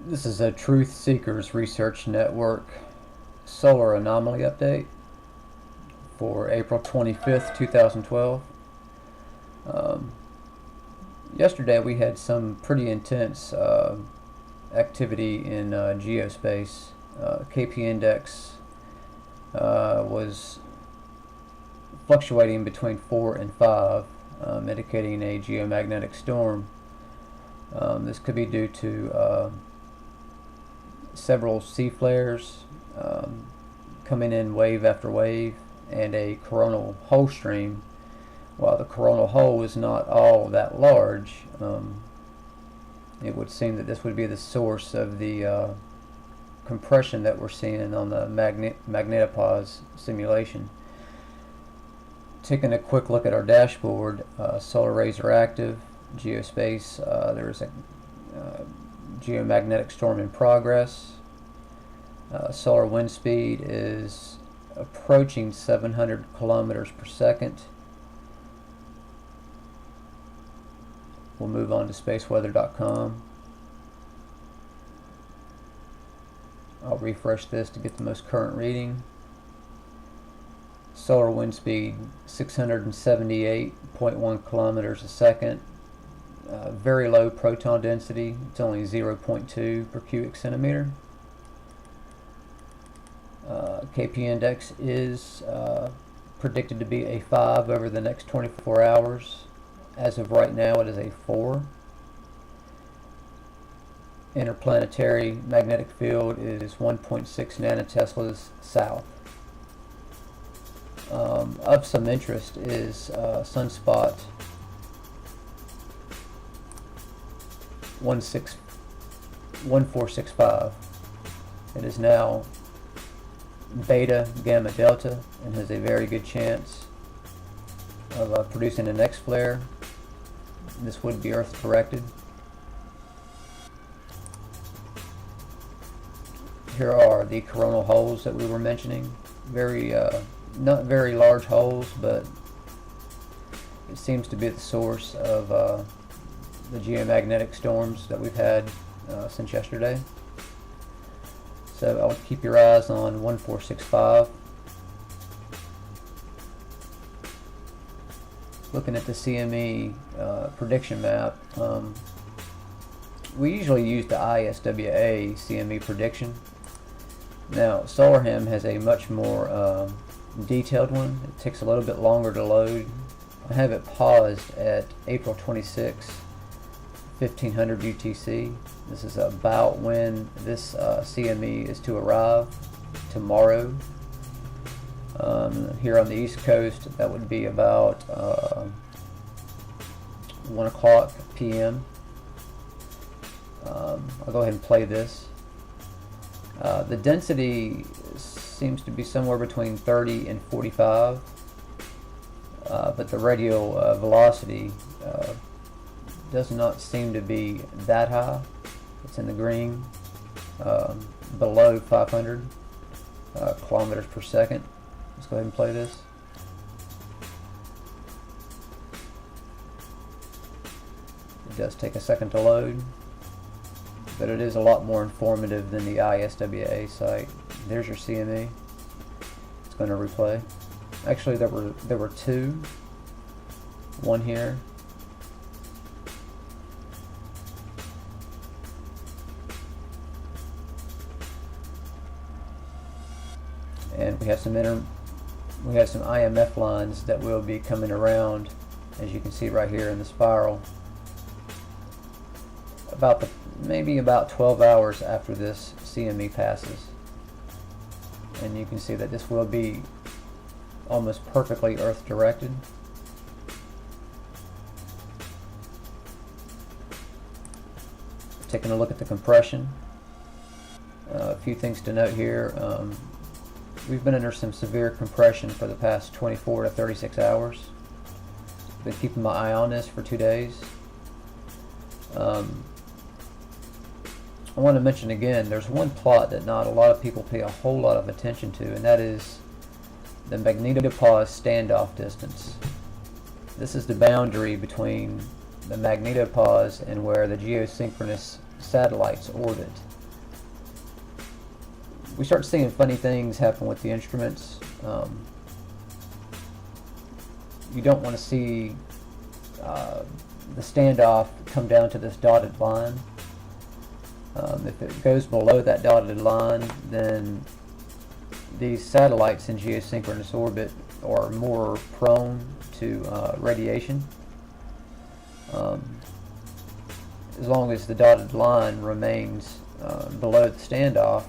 This is a Truth Seekers Research Network solar anomaly update for April 25th, 2012. Um, Yesterday we had some pretty intense activity in geospace. KP index was fluctuating between 4 and 5, indicating a geomagnetic storm. This could be due to several C flares coming in wave after wave and a coronal hole stream. While the coronal hole is not all that large, it would seem that this would be the source of the compression that we're seeing on the magnetopause simulation. Taking a quick look at our dashboard, solar arrays are active. Geospace, there's a geomagnetic storm in progress. Solar wind speed is approaching 700 kilometers per second. We'll move on to spaceweather.com. I'll refresh this to get the most current reading. Solar wind speed 678.1 kilometers a second. Very low proton density. It's only 0.2 per cubic centimeter. KP index is predicted to be a 5 over the next 24 hours. As of right now, it is a 4. Interplanetary magnetic field is 1.6 nanoteslas south. Of some interest is sunspot 1465. It is now beta gamma delta and has a very good chance of producing an X flare. This would be Earth directed. Here are the coronal holes that we were mentioning. Not very large holes, but it seems to be the source of the geomagnetic storms that we've had since yesterday. So I would keep your eyes on 1465. Looking at the CME prediction map, we usually use the ISWA CME prediction. Now, SolarHam has a much more detailed one. It takes a little bit longer to load. I have it paused at April 26, 1500 UTC. This is about when this CME is to arrive tomorrow. Here on the East Coast, that would be about 1 o'clock p.m. I'll go ahead and play this. The density seems to be somewhere between 30 and 45, but the radial velocity does not seem to be that high. It's in the green, below 500 kilometers per second. Let's go ahead and play this. It does take a second to load, but it is a lot more informative than the ISWA site. There's your CME. It's going to replay. Actually, there were two. One here. And we have some IMF lines that will be coming around, as you can see right here in the spiral, maybe about 12 hours after this CME passes. And you can see that this will be almost perfectly Earth directed. Taking a look at the compression. A few things to note here. We've been under some severe compression for the past 24 to 36 hours. Been keeping my eye on this for 2 days. I want to mention again, there's one plot that not a lot of people pay a whole lot of attention to, and that is the magnetopause standoff distance. This is the boundary between the magnetopause and where the geosynchronous satellites orbit. we start seeing funny things happen with the instruments. You don't want to see the standoff come down to this dotted line. If it goes below that dotted line, then these satellites in geosynchronous orbit are more prone to radiation. As long as the dotted line remains below the standoff,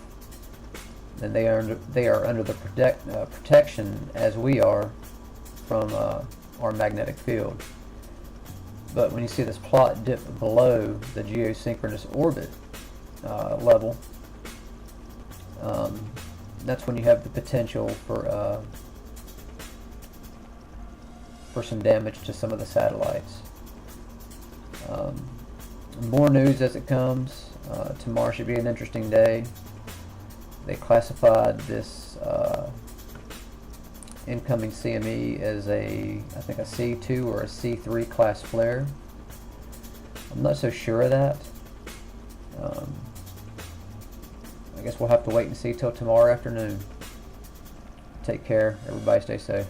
then they are under the protection as we are from our magnetic field. But when you see this plot dip below the geosynchronous orbit level, that's when you have the potential for some damage to some of the satellites. More news as it comes. Tomorrow should be an interesting day. They classified this incoming CME as I think a C2 or a C3 class flare. I'm not so sure of that. I guess we'll have to wait and see till tomorrow afternoon. Take care. Everybody stay safe.